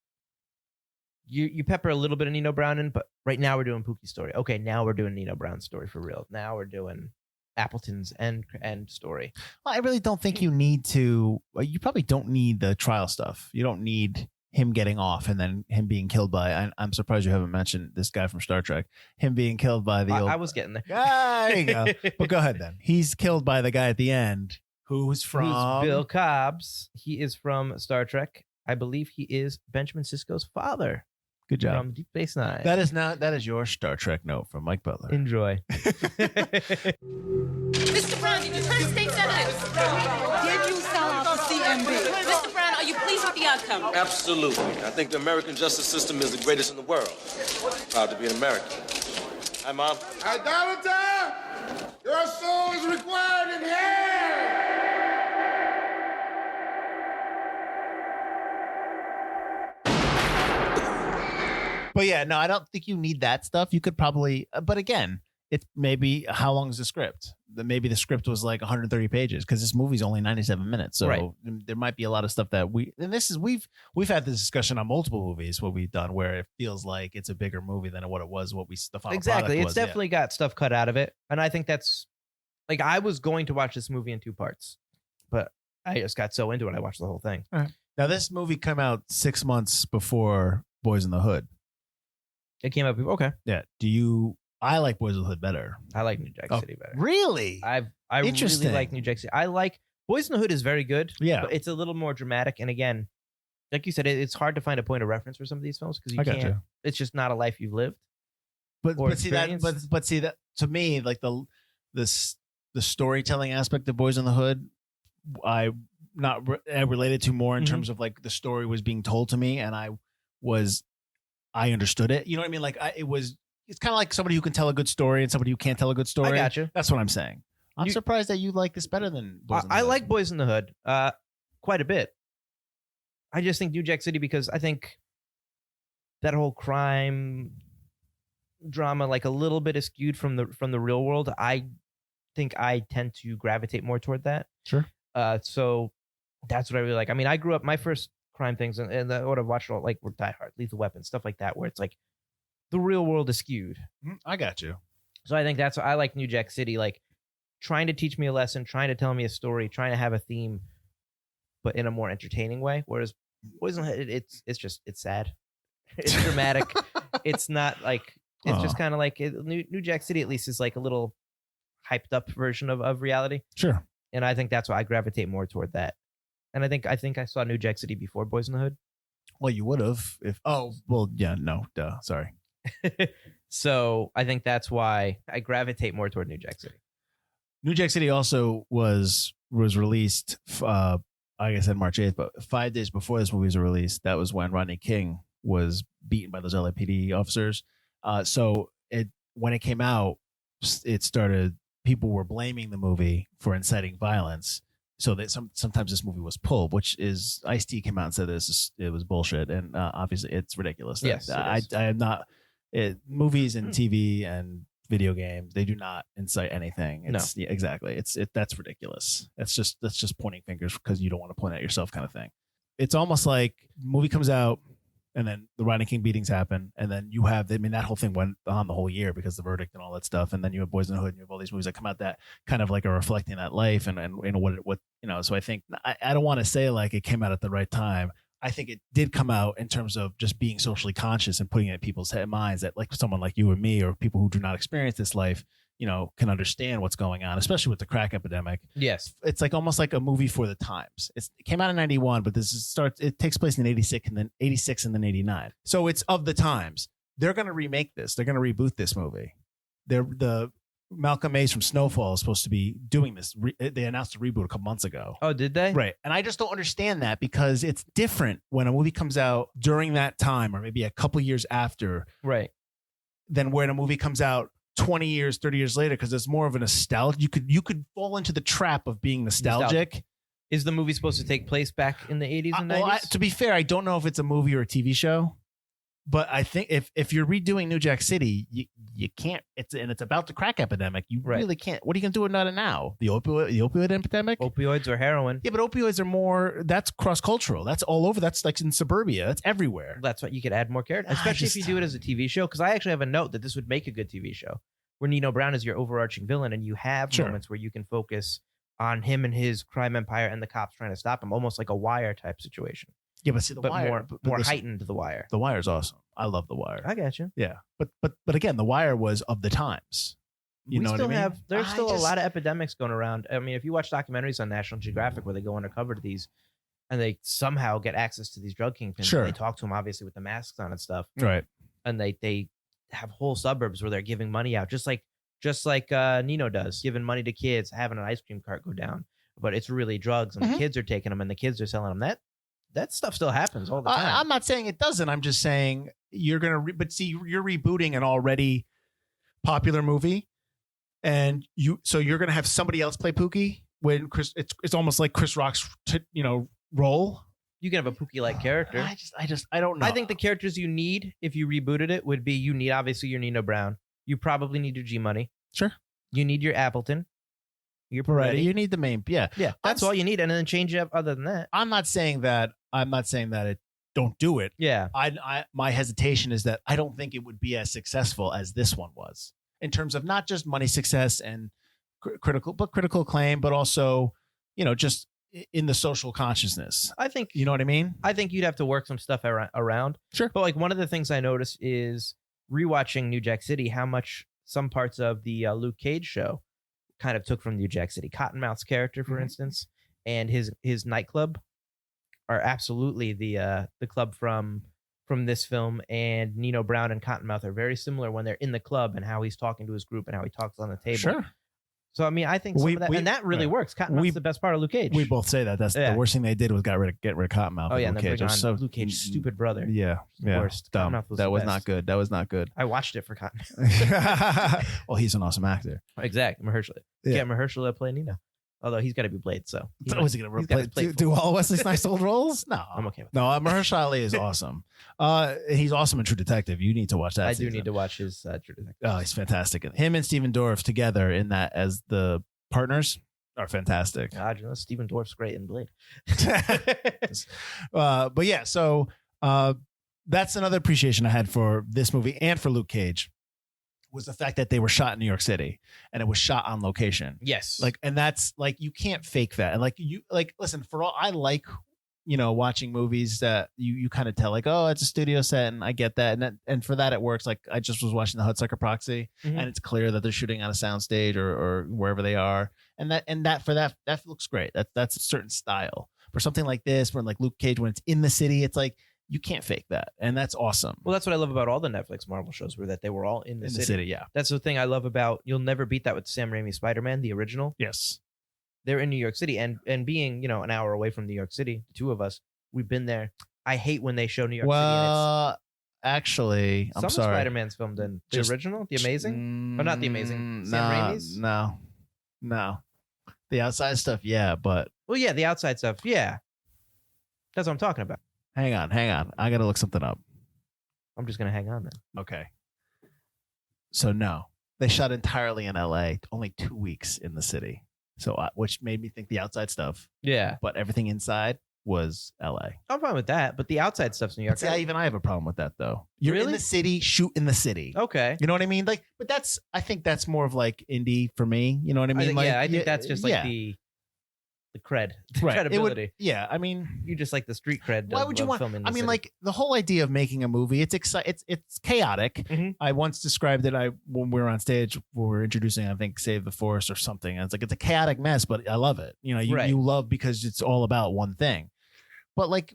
You pepper a little bit of Nino Brown in, but right now we're doing Pookey's story. Okay, now we're doing Nino Brown's story for real. Now we're doing Appleton's end story. Well, I really don't think you need to. You probably don't need the trial stuff. You don't need him getting off and then him being killed by. I'm surprised you haven't mentioned this guy from Star Trek. Him being killed by the old. I was getting there. There you go. But go ahead then. He's killed by the guy at the end. Who's Bill Cobbs. He is from Star Trek. I believe he is Benjamin Sisko's father. Good job. From Deep Space Nine. That is your Star Trek note from Mike Butler. Enjoy. Mr. Brown, did you heard state's evidence? Did you sell out the CMB? Mr. Brown, are you pleased with the outcome? Absolutely. I think the American justice system is the greatest in the world. Proud to be an American. Hi, Mom. Idolater! Your soul is required in hell! But yeah, no, I don't think you need that stuff. You could probably, but again, it's maybe how long is the script? Maybe the script was like 130 pages because this movie's only 97 minutes. So right. There might be a lot of stuff that we've had this discussion on multiple movies, what we've done, where it feels like it's a bigger movie than what it was, the final exactly. product It's definitely got stuff cut out of it. And I think that's like, I was going to watch this movie in 2 parts, but I just got so into it. I watched the whole thing. All right. Now this movie came out 6 months before Boys in the Hood. It came out. Okay. Yeah. I like Boys in the Hood better. I like New Jack City better. Really? I really like New Jack City. I like Boys in the Hood is very good. Yeah. But it's a little more dramatic. And again, like you said, it's hard to find a point of reference for some of these films because you can't. It's just not a life you've lived. But see that to me, like the storytelling aspect of Boys in the Hood, I related to more in terms of like the story was being told to me and I understood it. You know what I mean? Like it's kind of like somebody who can tell a good story and somebody who can't tell a good story. I got you. That's what I'm saying. I'm surprised that you like this better than Boys in the Hood. I like Boys in the Hood quite a bit. I just think New Jack City because I think that whole crime drama like a little bit is skewed from the real world. I think I tend to gravitate more toward that. Sure. So that's what I really like. I mean, I grew up my first crime things and I would have watched all like were Die Hard, Lethal Weapon, stuff like that, where it's like the real world is skewed. I got you. So I think that's what I like New Jack City, like trying to teach me a lesson, trying to tell me a story, trying to have a theme, but in a more entertaining way. Whereas Boys in the Hood, it's sad, it's dramatic. It's not like it's just kind of like New Jack City at least is like a little hyped up version of reality. Sure. And I think that's why I gravitate more toward that. And I think I saw New Jack City before Boys in the Hood. Well, you would have if. Oh, well, yeah, no, duh. Sorry. So I think that's why I gravitate more toward New Jack City. New Jack City also was released. Like I said, March 8th, but 5 days before this movie was released, that was when Rodney King was beaten by those LAPD officers. So when it came out, it started. People were blaming the movie for inciting violence. So that sometimes this movie was pulled, which is Ice-T came out and said it was bullshit, and obviously it's ridiculous. Yes, I am not. Movies and TV and video games, they do not incite anything. It's, yeah, exactly. That's ridiculous. That's just pointing fingers because you don't want to point at yourself, kind of thing. It's almost like movie comes out. And then the Rodney King beatings happen. And then you have, that whole thing went on the whole year because the verdict and all that stuff. And then you have Boys in the Hood and you have all these movies that come out that kind of like are reflecting that life and what, so I think, I don't want to say like it came out at the right time. I think it did come out in terms of just being socially conscious and putting it in people's minds that like someone like you and me or people who do not experience this life, can understand what's going on, especially with the crack epidemic. Yes. It's like almost like a movie for the times. It came out in 91, but it takes place in 86 and then 89. So it's of the times. They're going to remake this. They're going to reboot this movie. The Malcolm Mays from Snowfall is supposed to be doing this. They announced a reboot a couple months ago. Oh, did they? Right. And I just don't understand that because it's different when a movie comes out during that time or maybe a couple years after. Right. Than when a movie comes out 20 years, 30 years later, because it's more of a nostalgia. You could fall into the trap of being nostalgic. Is the movie supposed to take place back in the 80s and 90s? Well, to be fair, I don't know if it's a movie or a TV show, but I think if you're redoing New Jack City, you can't. It's about the crack epidemic. You really can't. What are you going to do about it now? The opioid epidemic? Opioids or heroin? Yeah, but opioids are more. That's cross cultural. That's all over. That's like in suburbia. That's everywhere. That's what you could add more characters, especially if you do it as a TV show. Because I actually have a note that this would make a good TV show, where Nino Brown is your overarching villain, and you have moments where you can focus on him and his crime empire and the cops trying to stop him, almost like a Wire type situation. Yeah, but see, Wire, more heightened. The Wire. The Wire's awesome. I love The Wire. I got you. Yeah, but again, The Wire was of the times. You know what I mean? There's still a lot of epidemics going around. I mean, if you watch documentaries on National Geographic where they go undercover to these, and they somehow get access to these drug kingpins, and they talk to them obviously with the masks on and stuff, right? And they have whole suburbs where they're giving money out, just like Nino does, giving money to kids, having an ice cream cart go down, but it's really drugs, and the kids are taking them, and the kids are selling them. That stuff still happens all the time. I'm not saying it doesn't. I'm just saying you're gonna. But see, you're rebooting an already popular movie, and you're gonna have somebody else play Pookey when it's almost like Chris Rock's role. You can have a Pookey-like character. I don't know. I think the characters you need if you rebooted it would be you need obviously your Nino Brown. You probably need your G Money. Sure. You need your Appleton. Your Peretti. Right. You need the main. Yeah. That's all you need, and then change it up. Other than that, I'm not saying that it don't do it. Yeah. My hesitation is that I don't think it would be as successful as this one was in terms of not just money success and critical acclaim, but also, just in the social consciousness. I think, you know what I mean? I think you'd have to work some stuff around. Sure. But like one of the things I noticed is rewatching New Jack City, how much some parts of the Luke Cage show kind of took from New Jack City. Cottonmouth's character, for instance, and his nightclub are absolutely the club from this film, and Nino Brown and Cottonmouth are very similar when they're in the club and how he's talking to his group and how he talks on the table. Sure. So I mean, I think and that really works. Cottonmouth's the best part of Luke Cage. We both say that. That's the worst thing they did was get rid of Cottonmouth. Oh yeah, Luke and Cage. Luke Cage's stupid brother. Yeah, worst. Dumb. That was not good. That was not good. I watched it for Cottonmouth. Well, he's an awesome actor. Exactly, Mahershala. Yeah, Mahershala play Nino. Although he's got to be Blade, so was he going to do all Wesley Snipes old roles? No, I'm okay with that. No, Mahershala Ali is awesome. He's awesome in True Detective. You need to watch that. I do need to watch his True Detective. Oh, he's fantastic. Him and Stephen Dorff together in that as the partners are fantastic. God, Stephen Dorff's great in Blade. But yeah, so that's another appreciation I had for this movie and for Luke Cage. Was the fact that they were shot in New York City and it was shot on location. Yes. And that's you can't fake that. And listen, for all I like watching movies that you kind of tell like, oh, it's a studio set, and I get that, and for that it works. Like I just was watching the Hudsucker Proxy, and it's clear that they're shooting on a soundstage or wherever they are, and that looks great. That's a certain style. For something like this, when like Luke Cage, when it's in the city, it's like you can't fake that, and that's awesome. Well, that's what I love about all the Netflix Marvel shows, were that they were all in the city. Yeah, that's the thing I love about. You'll never beat that with Sam Raimi's Spider-Man, the original. Yes, they're in New York City, and being an hour away from New York City, the two of us, we've been there. I hate when they show New York City. Well, actually, I'm some sorry. Spider-Man's filmed in the original, the Amazing, or not the Amazing. Sam Raimi's. No, the outside stuff, yeah, but yeah, the outside stuff, yeah. That's what I'm talking about. Hang on. I got to look something up. I'm just going to hang on then. Okay. So no, they shot entirely in LA, only 2 weeks in the city. So, which made me think the outside stuff. Yeah. But everything inside was LA. I'm fine with that, but the outside stuff's New York. See, even I have a problem with that though. You're in the city, shoot in the city. Okay. You know what I mean? Like, but I think that's more of like indie for me. You know what I mean? I think that's just like the credibility. I mean, you just like the street cred. Why would you want? I mean, like the whole idea of making a movie. It's chaotic. I once described it. When we were on stage, we were introducing, I think, Save the Forest or something. And it's like it's a chaotic mess, but I love it. You love because it's all about one thing. But like,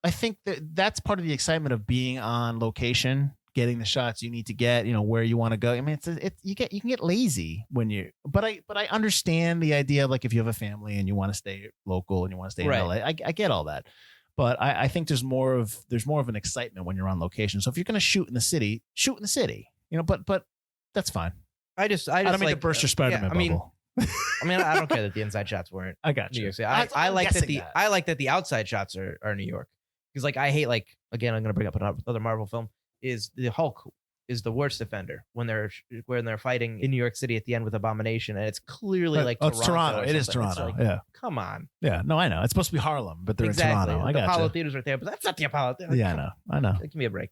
I think that's part of the excitement of being on location. Getting the shots you need to get, where you want to go. I mean, you can get lazy when but I understand the idea of like if you have a family and you want to stay local and you want to stay in LA. I get all that, but I think there's more of an excitement when you're on location. So if you're going to shoot in the city, shoot in the city. But that's fine. I just don't mean to burst your Spider-Man bubble. I mean, I don't care that the inside shots weren't. I got you. New York City. I like that I like that the outside shots are New York, because like I hate, like, again, I'm going to bring up another Marvel film. Is the Hulk is the worst offender when they're fighting in New York City at the end with Abomination, and it's clearly like it's Toronto. It is Toronto. Like, yeah, come on. Yeah, no, I know it's supposed to be Harlem, but they're in Toronto. I got the Apollo Theater's right there, but that's not the Apollo Theater. Yeah, I know. Give me a break.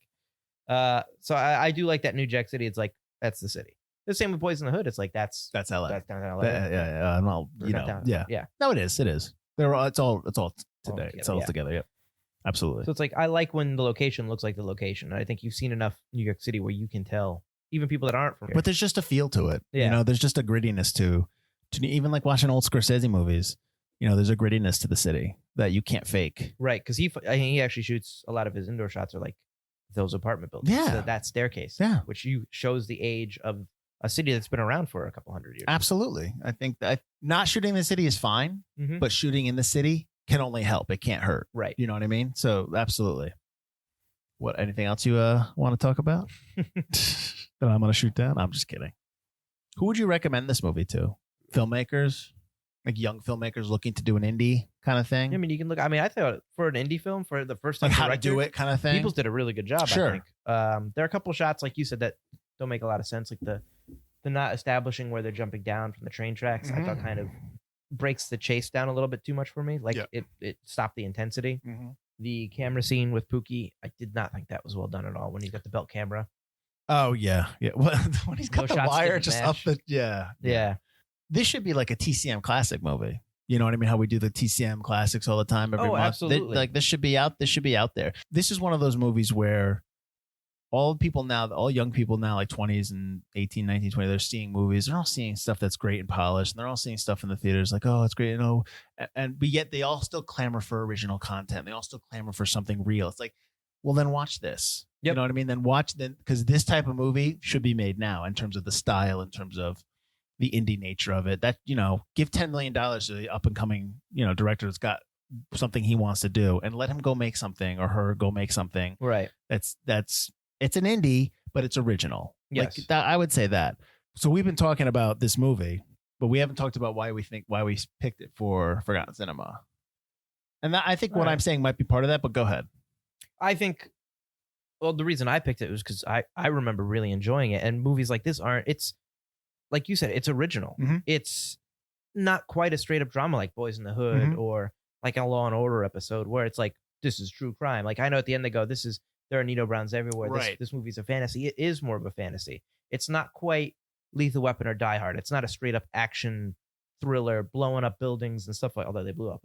So I do like that New Jack City. It's like that's the city. The same with Boys in the Hood. It's like that's LA. That's downtown LA. Yeah. Well, yeah. No, it is. It's all today. It's all together. Yep. Absolutely. So it's like I like when the location looks like the location. I think you've seen enough New York City where you can tell, even people that aren't from here. But there's just a feel to it. Yeah. There's just a grittiness to even like watching old Scorsese movies. There's a grittiness to the city that you can't fake. Right, because he actually shoots a lot of his indoor shots are like those apartment buildings. Yeah. So that staircase. Yeah. Which shows the age of a city that's been around for a couple hundred years. Absolutely. I think that not shooting in the city is fine, but shooting in the city can only help. It can't hurt. Right. You know what I mean? So absolutely. What, anything else you want to talk about that I'm going to shoot down? I'm just kidding. Who would you recommend this movie to? Filmmakers, like young filmmakers looking to do an indie kind of thing? I mean, you can look. I mean, I thought for an indie film, for the first time, like how to do it kind of thing. Peebles did a really good job. Sure. I think. There are a couple of shots, like you said, that don't make a lot of sense. Like the not establishing where they're jumping down from the train tracks. I thought kind of breaks the chase down a little bit too much for me. Like it stopped the intensity. The camera scene with Pookey, I did not think that was well done at all. When he's got the belt camera. Oh yeah. Well, when he's got the wire just up the yeah. This should be like a TCM classic movie. You know what I mean? How we do the TCM classics all the time every month. Absolutely. This should be out. This should be out there. This is one of those movies where all young people now, like 20s and 18, 19, 20, they're seeing movies. They're all seeing stuff that's great and polished. And they're all seeing stuff in the theaters like, oh, it's great. But yet they all still clamor for original content. They all still clamor for something real. It's like, well, then watch this. You know what I mean? Then because this type of movie should be made now in terms of the style, in terms of the indie nature of it. That, give $10 million to the up and coming, director that's got something he wants to do, and let him go make something, or her go make something. Right. It's an indie, but it's original. Yes. Like that, I would say that. So we've been talking about this movie, but we haven't talked about why we picked it for Forgotten Cinema. And I think what I'm saying might be part of that, but go ahead. I think, well, the reason I picked it was because I remember really enjoying it. And movies like this it's like you said, it's original. It's not quite a straight up drama like Boys in the Hood or like a Law and Order episode where it's like, this is true crime. Like I know at the end they go, there are Nino Browns everywhere. Right. This movie's a fantasy. It is more of a fantasy. It's not quite Lethal Weapon or Die Hard. It's not a straight up action thriller blowing up buildings and stuff like. Although they blew up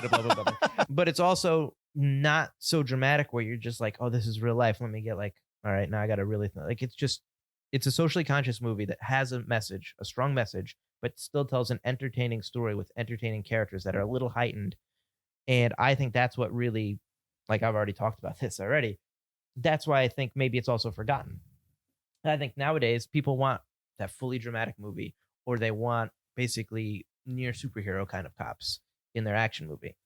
blah, blah, blah. But it's also not so dramatic where you're just like, oh, this is real life. Let me get like, all right, now I got to really like, it's a socially conscious movie that has a message, a strong message, but still tells an entertaining story with entertaining characters that are a little heightened. And I think that's what really, like I've already talked about this already. That's why I think maybe it's also forgotten. And I think nowadays people want that fully dramatic movie, or they want basically near superhero kind of cops in their action movie.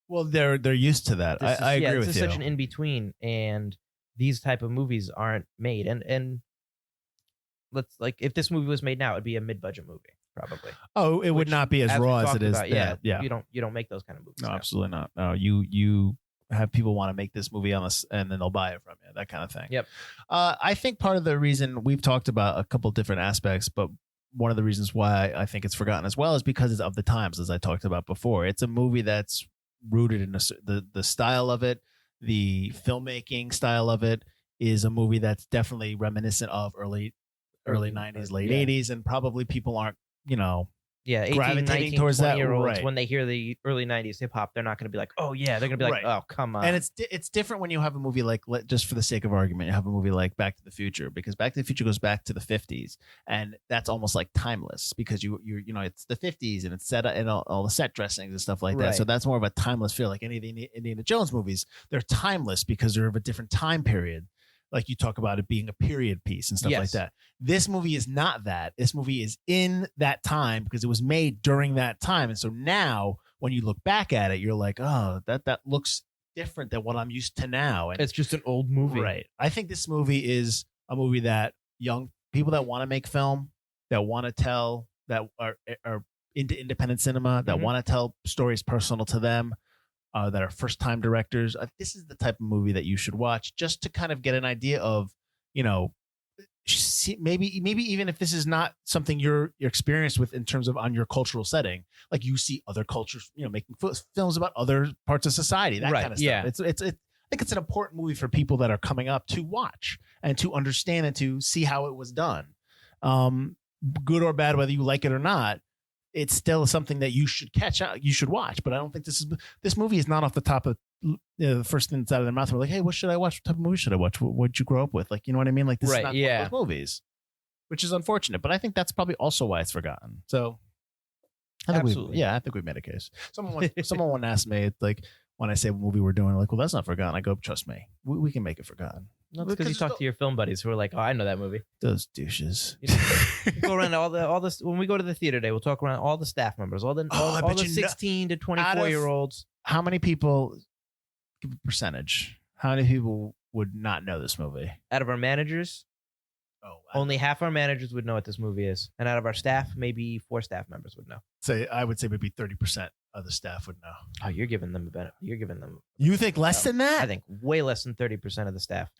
Well, they're used to that. I agree with you. This is such an in between, and these type of movies aren't made. And let's like, if this movie was made now, it'd be a mid-budget movie probably. Oh, it would not be as raw as it is. Yeah. Yeah. You don't make those kind of movies. No, now. absolutely not. No, you have people want to make this movie on this, and then they'll buy it from you. That kind of thing. Yep. I think part of the reason we've talked about a couple different aspects, but one of the reasons why I think it's forgotten as well is because it's of the times, as I talked about before. It's a movie that's rooted in the style of it, the filmmaking style of it is a movie that's definitely reminiscent of early 90s, late 80s, and probably people aren't, 18, gravitating 19, towards 20 that, year olds, right. when they hear the early 90s hip hop, they're not going to be like, oh yeah, they're going to be like, Right. oh come on. And it's different when you have a movie like, just for the sake of argument, you have a movie like Back to the Future, because Back to the Future goes back to the 50s, and that's almost like timeless because you're it's the 50s and it's set up and all the set dressings and stuff like that. Right. So that's more of a timeless feel. Like any of the Indiana Jones movies, they're timeless because they're of a different time period. Like you talk about it being a period piece and stuff like that. This movie is not that. This movie is in that time because it was made during that time. And so now when you look back at it, you're like, oh, that looks different than what I'm used to now. And it's just an old movie. Right. I think this movie is a movie that young people that want to make film, that want to tell, that are into independent cinema, that want to tell stories personal to them, that are first-time directors. This is the type of movie that you should watch just to kind of get an idea of, maybe even if this is not something you're experienced with in terms of on your cultural setting, like you see other cultures, making films about other parts of society, that kind of stuff. Yeah. I think it's an important movie for people that are coming up to watch and to understand and to see how it was done. Good or bad, whether you like it or not, it's still something that you should catch out. You should watch, but I don't think this movie is not off the top of the first thing that's out of their mouth. We're like, hey, what should I watch? What type of movie should I watch? What'd you grow up with? Like, you know what I mean? Like, this is not one of those movies, which is unfortunate. But I think that's probably also why it's forgotten. So, I think we made a case. Someone asked me, like, when I say what movie we're doing, like, well, that's not forgotten. I go, trust me, we can make it forgotten. No, because you talk to your film buddies who are like, oh, I know that movie. Those douches. Go around all this when we go to the theater day. We'll talk around all the staff members, all the 16 to 24 year olds. How many people? Give a percentage. How many people would not know this movie? Out of our managers, only half our managers would know what this movie is, and out of our staff, maybe 4 staff members would know. I would say maybe 30% of the staff would know. Oh, you're giving them a benefit. You're giving them. You think less than that? I think way less than 30% of the staff.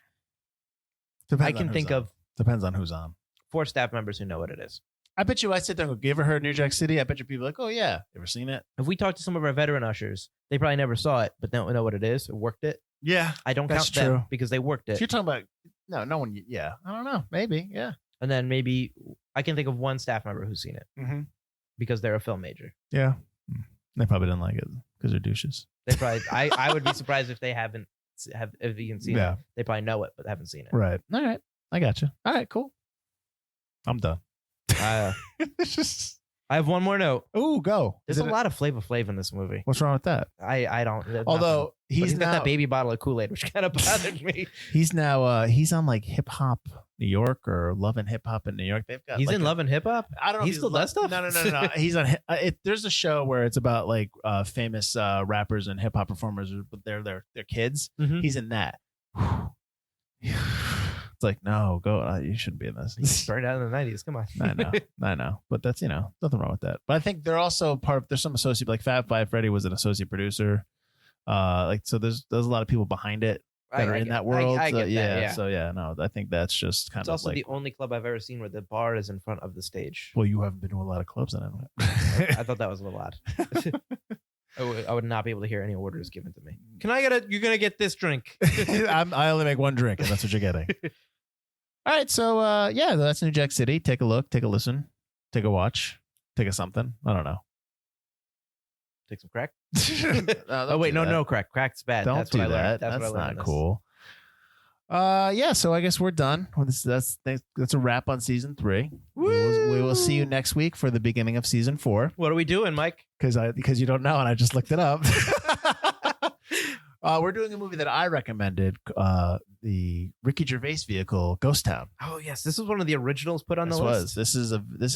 Depends I can think of. Depends on who's on. 4 staff members who know what it is. I bet you I sit there and go, you ever heard New Jack City? I bet you people are like, oh yeah, ever seen it? If we talk to some of our veteran ushers, they probably never saw it, but don't know what it is or worked it. Yeah, I don't count them because they worked it. So you're talking about no one. Yeah, I don't know. Maybe yeah. And then maybe I can think of 1 staff member who's seen it because they're a film major. Yeah, they probably didn't like it because they're douches. They probably. I would be surprised if they haven't even seen it. They probably know it but haven't seen it. Right. All right. I got you. All right. Cool. I'm done. I have one more note. Ooh, go. There's a lot of Flavor Flav in this movie. What's wrong with that? I don't. Although he's got now that baby bottle of Kool-Aid, which kind of bothered me. He's now he's on like Hip Hop New York or Love and Hip Hop in New York. They've got he's in Love and Hip Hop. I don't know. He still does stuff. No. He's on. There's a show where it's about like famous rappers and hip hop performers, but they're kids. He's in that. It's like, no, go. You shouldn't be in this. He started out in the 90s. Come on. I know. But that's, nothing wrong with that. But I think they're also there's some associate, like Fab Five Freddy was an associate producer. So there's a lot of people behind it that are in that world. I get that, yeah. So no, I think that's just kind it's of also like the only club I've ever seen where the bar is in front of the stage. Well, you haven't been to a lot of clubs then. I thought that was a little odd. I would not be able to hear any orders given to me. You're going to get this drink. I only make one drink and that's what you're getting. All right, so that's New Jack City. Take a look, take a listen, take a watch, take a something. I don't know. Take some crack. Oh wait, no, crack. Crack's bad. Don't That's do what I learned. that. That's That's what I learned not in this. cool. Yeah, so I guess we're done. That's a wrap on season 3. We will see you next week for the beginning of season 4. What are we doing, Mike? Because you don't know, and I just looked it up. We're doing a movie that I recommended, the Ricky Gervais vehicle, Ghost Town. Oh yes, this was one of the originals put on the list. This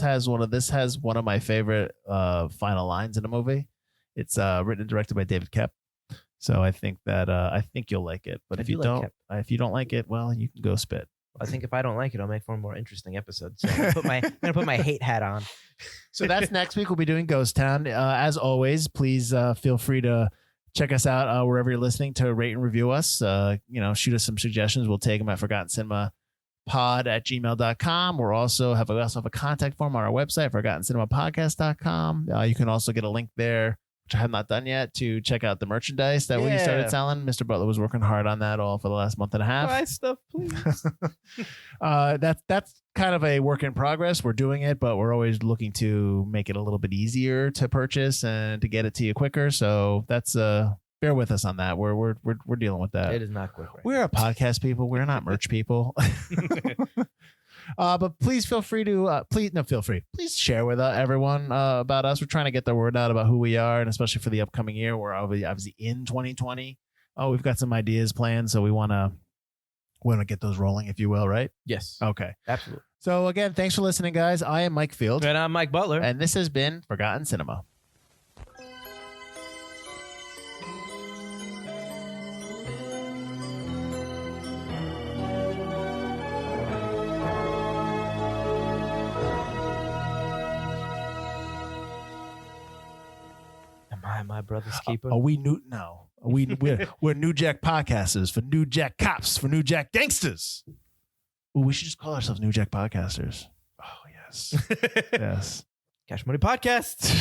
has one of my favorite final lines in a movie. It's written and directed by David Koepp. So I think you'll like it. But if you don't like it, well, you can go spit. I think if I don't like it, I'll make for a more interesting episode. So I'm gonna put my hate hat on. So that's next week. We'll be doing Ghost Town. As always, please feel free to check us out wherever you're listening, to rate and review us. Shoot us some suggestions. We'll take them at ForgottenCinemaPod@gmail.com. We also have a contact form on our website, ForgottenCinemaPodcast.com. You can also get a link there, which I have not done yet, to check out the merchandise that we started selling. Mr. Butler was working hard on that all for the last month and a half. Buy stuff, please. That's kind of a work in progress. We're doing it, but we're always looking to make it a little bit easier to purchase and to get it to you quicker. So that's bear with us on that. We're dealing with that. It is not quick. Right We're a podcast people. We're not merch people. But please feel free to please share with everyone about us. We're trying to get the word out about who we are, and especially for the upcoming year. We're obviously in 2020. We've got some ideas planned, so we want to get those rolling, if you will, right? Yes. Okay. Absolutely. So again, thanks for listening, guys. I am Mike Field. And I'm Mike Butler. And this has been Forgotten Cinema. Am I my brother's keeper? Are we new? No. We're New Jack Podcasters for New Jack Cops, for New Jack Gangsters. Ooh, we should just call ourselves New Jack Podcasters. Oh, yes. Yes. Cash Money Podcast.